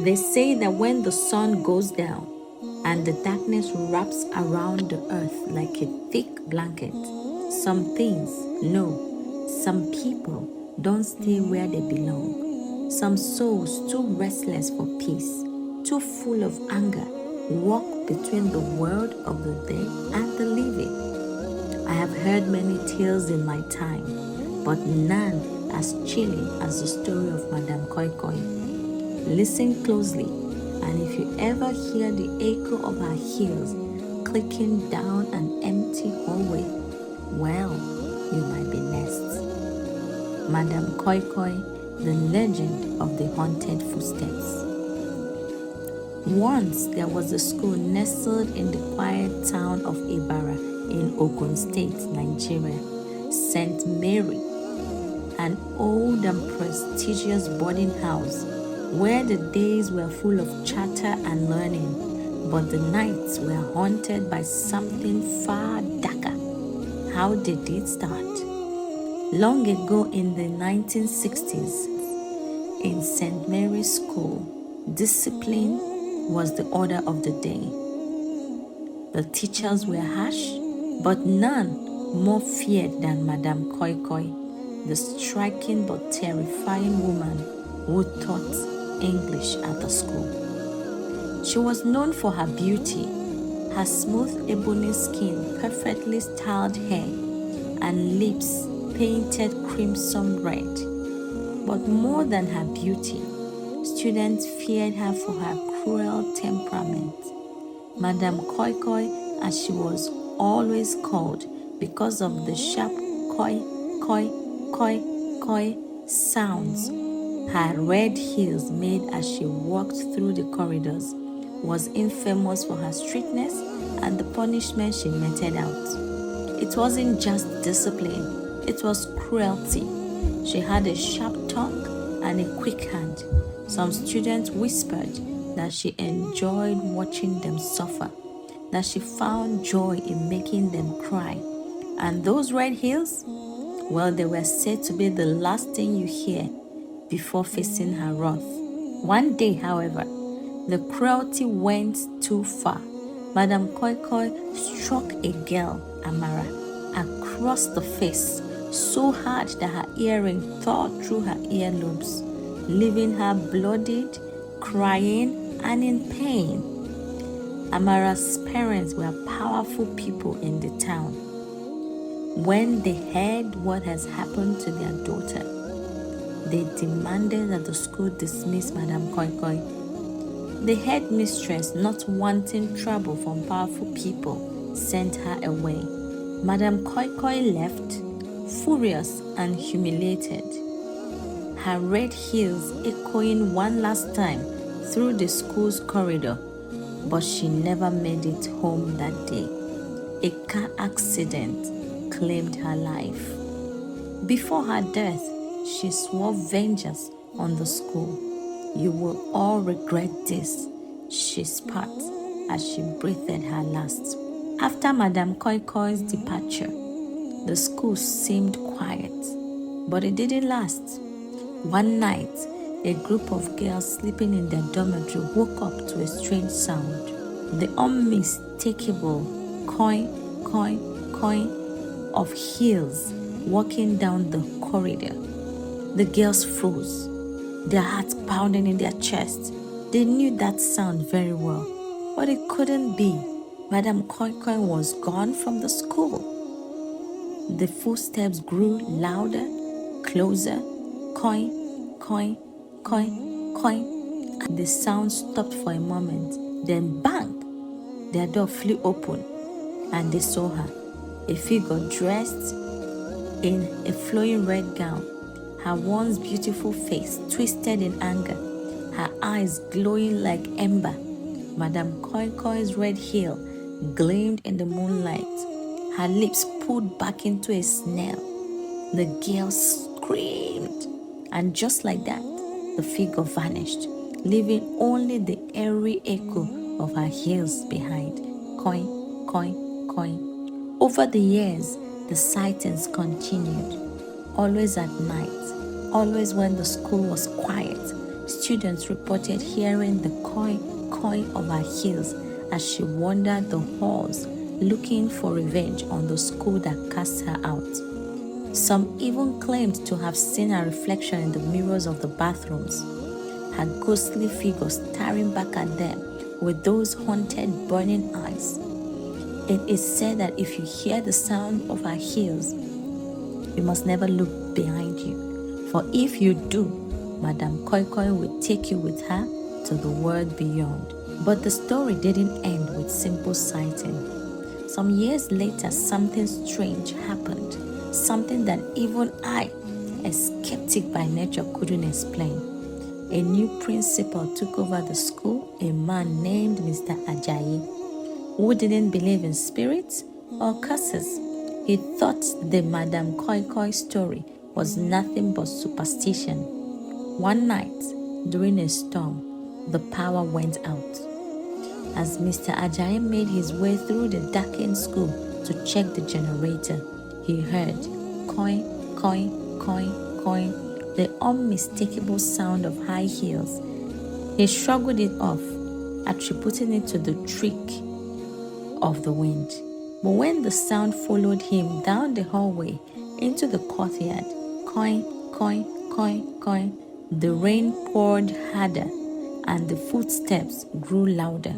They say that when the sun goes down and the darkness wraps around the earth like a thick blanket, some things, no, some people don't stay where they belong. Some souls too restless for peace, too full of anger, walk between the world of the dead and the living. I have heard many tales in my time, but none as chilling as the story of Madame Koi Koi. Listen closely, and if you ever hear the echo of her heels clicking down an empty hallway, well, you might be next. Madame Koi Koi, the legend of the haunted footsteps. Once there was a school nestled in the quiet town of Ibarra in Ogun State, Nigeria, St. Mary, an old and prestigious boarding house where the days were full of chatter and learning, but the nights were haunted by something far darker. How did it start? Long ago in the 1960s, in St. Mary's School, discipline was the order of the day. The teachers were harsh, but none more feared than Madame Koi Koi, the striking but terrifying woman who taught English at the school. She was known for her beauty, her smooth ebony skin, perfectly styled hair, and lips painted crimson red. But more than her beauty, students feared her for her cruel temperament. Madame Koi Koi, as she was always called because of the sharp koi, koi, koi, koi sounds her red heels made as she walked through the corridors, was infamous for her strictness and the punishment she meted out. It wasn't just discipline, it was cruelty. She had a sharp tongue and a quick hand. Some students whispered that she enjoyed watching them suffer, that she found joy in making them cry. And those red heels? Well, they were said to be the last thing you hear before facing her wrath. One day, however, the cruelty went too far. Madame Koi Koi struck a girl, Amara, across the face so hard that her earring tore through her earlobes, leaving her bloodied, crying, and in pain. Amara's parents were powerful people in the town. When they heard what has happened to their daughter, they demanded that the school dismiss Madame Koi Koi. The headmistress, not wanting trouble from powerful people, sent her away. Madame Koi Koi left, furious and humiliated, her red heels echoing one last time through the school's corridor, but she never made it home that day. A car accident claimed her life. Before her death, she swore vengeance on the school. You will all regret this, she spat as she breathed her last. After Madame Koi Koi's departure, the school seemed quiet, but it didn't last. One night, a group of girls sleeping in their dormitory woke up to a strange sound. The unmistakable coin, coin, coin of heels walking down the corridor. The girls froze, their hearts pounding in their chests. They knew that sound very well, but it couldn't be. Madame Koi Koi was gone from the school. The footsteps grew louder, closer. Coin, coin, coin, coin. And the sound stopped for a moment. Then bang! Their door flew open, and they saw her, a figure dressed in a flowing red gown, her once beautiful face twisted in anger, her eyes glowing like ember. Madame Koi Koi's red heel gleamed in the moonlight, her lips pulled back into a snail. The girl screamed, and just like that, the figure vanished, leaving only the eerie echo of her heels behind. Coin, coin, coin. Over the years, the sightings continued. Always at night, always when the school was quiet, Students reported hearing the coin of her heels as she wandered the halls looking for revenge on the school that cast her out. Some even claimed to have seen her reflection in the mirrors of the bathrooms, her ghostly figure staring back at them with those haunted, burning eyes. It is said that if you hear the sound of her heels, you must never look behind you, for if you do, Madame Koi Koi will take you with her to the world beyond. But the story didn't end with simple sighting. Some years later, something strange happened, something that even I, a skeptic by nature, couldn't explain. A new principal took over the school, a man named Mr. Ajayi, who didn't believe in spirits or curses. He thought the Madame Koi Koi story was nothing but superstition. One night, during a storm, the power went out. As Mr. Ajayi made his way through the darkened school to check the generator, he heard coin, coin, coin, coin, the unmistakable sound of high heels. He shrugged it off, attributing it to the trick of the wind. But when the sound followed him down the hallway into the courtyard, coin, coin, coin, coin, the rain poured harder and the footsteps grew louder.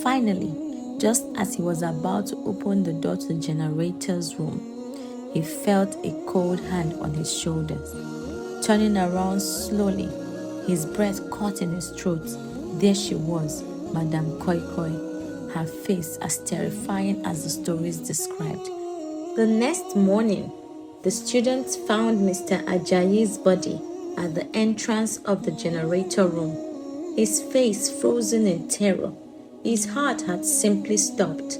Finally, just as he was about to open the door to the generator's room, he felt a cold hand on his shoulders. Turning around slowly, his breath caught in his throat. There she was, Madame Koi Koi, her face as terrifying as the stories described. The next morning, the students found Mr. Ajayi's body at the entrance of the generator room, his face frozen in terror. His heart had simply stopped,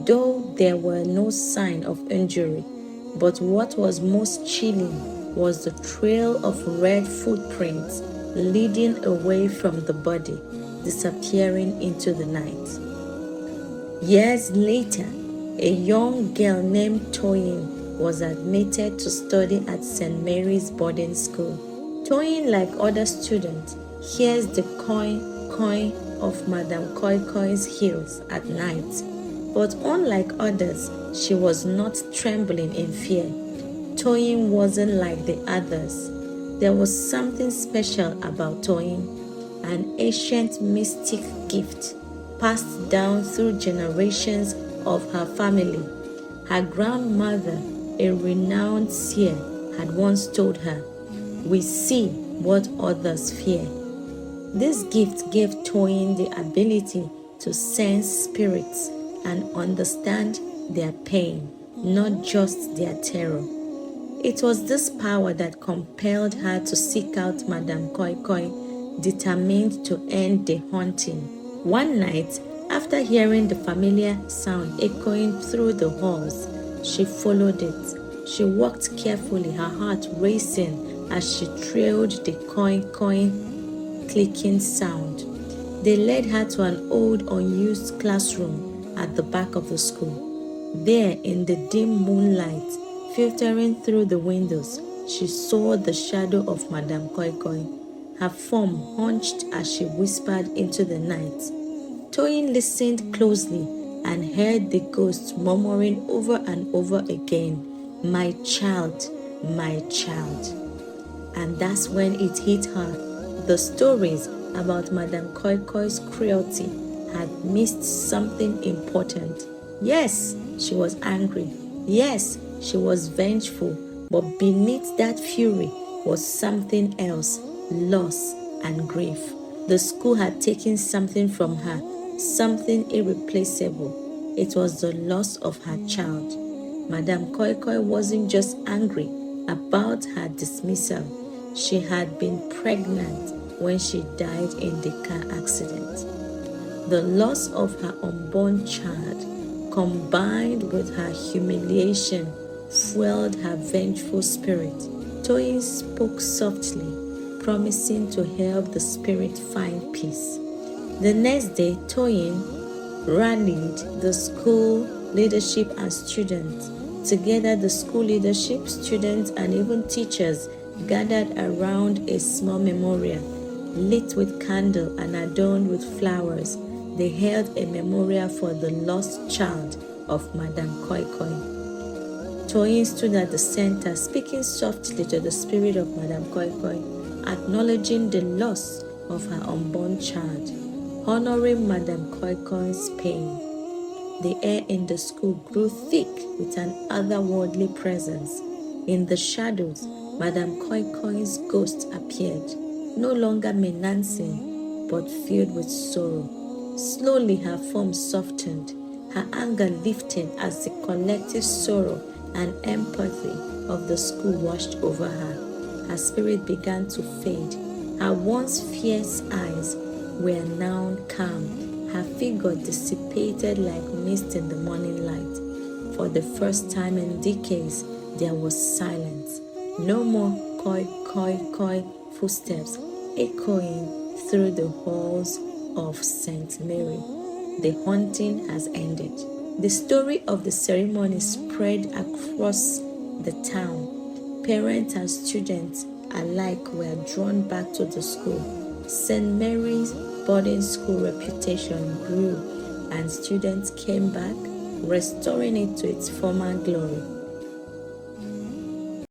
though there were no sign of injury. But what was most chilling was the trail of red footprints leading away from the body, disappearing into the night. Years later, a young girl named Toyin was admitted to study at St. Mary's boarding school. Toyin, like other students, hears the coin of Madame Koi Koi's heels at night. But unlike others, she was not trembling in fear. Toyin wasn't like the others. There was something special about Toyin, an ancient mystic gift passed down through generations of her family. Her grandmother, a renowned seer, had once told her, "We see what others fear." This gift gave Toyin the ability to sense spirits and understand their pain, not just their terror. It was this power that compelled her to seek out Madame Koi Koi, determined to end the haunting. One night, after hearing the familiar sound echoing through the halls, she followed it. She walked carefully, her heart racing as she trailed the coin clicking sound. They led her to an old unused classroom at the back of the school. There, in the dim moonlight filtering through the windows, she saw the shadow of Madame Koi Koi, her form hunched as she whispered into the night. Toyin listened closely and heard the ghost murmuring over and over again, "My child, my child." And that's when it hit her. The stories about Madame Koi Koi's cruelty had missed something important. Yes, she was angry. Yes, she was vengeful. But beneath that fury was something else, loss and grief. The school had taken something from her, something irreplaceable. It was the loss of her child. Madame Koi Koi wasn't just angry about her dismissal. She had been pregnant when she died in the car accident. The loss of her unborn child, combined with her humiliation, fueled her vengeful spirit. Toyin spoke softly, promising to help the spirit find peace. The next day, Toyin rallied the school leadership and students. Together, the school leadership, students, and even teachers gathered around a small memorial. lit with candle and adorned with flowers, they held a memorial for the lost child of Madame Koi Koi. Toyin stood at the center, speaking softly to the spirit of Madame Koi Koi, acknowledging the loss of her unborn child, honoring Madame Koi Koi's pain. The air in the school grew thick with an otherworldly presence. In the shadows, Madame Koi Koi's ghost appeared, no longer menacing, but filled with sorrow. Slowly her form softened, her anger lifted as the collective sorrow and empathy of the school washed over her. Her spirit began to fade. Her once fierce eyes were now calm. Her figure dissipated like mist in the morning light. For the first time in decades, there was silence. No more koi, koi, koi footsteps echoing through the halls of St. Mary. The haunting has ended. The story of the ceremony spread across the town. Parents and students alike were drawn back to the school. St. Mary's boarding school reputation grew, and students came back, restoring it to its former glory.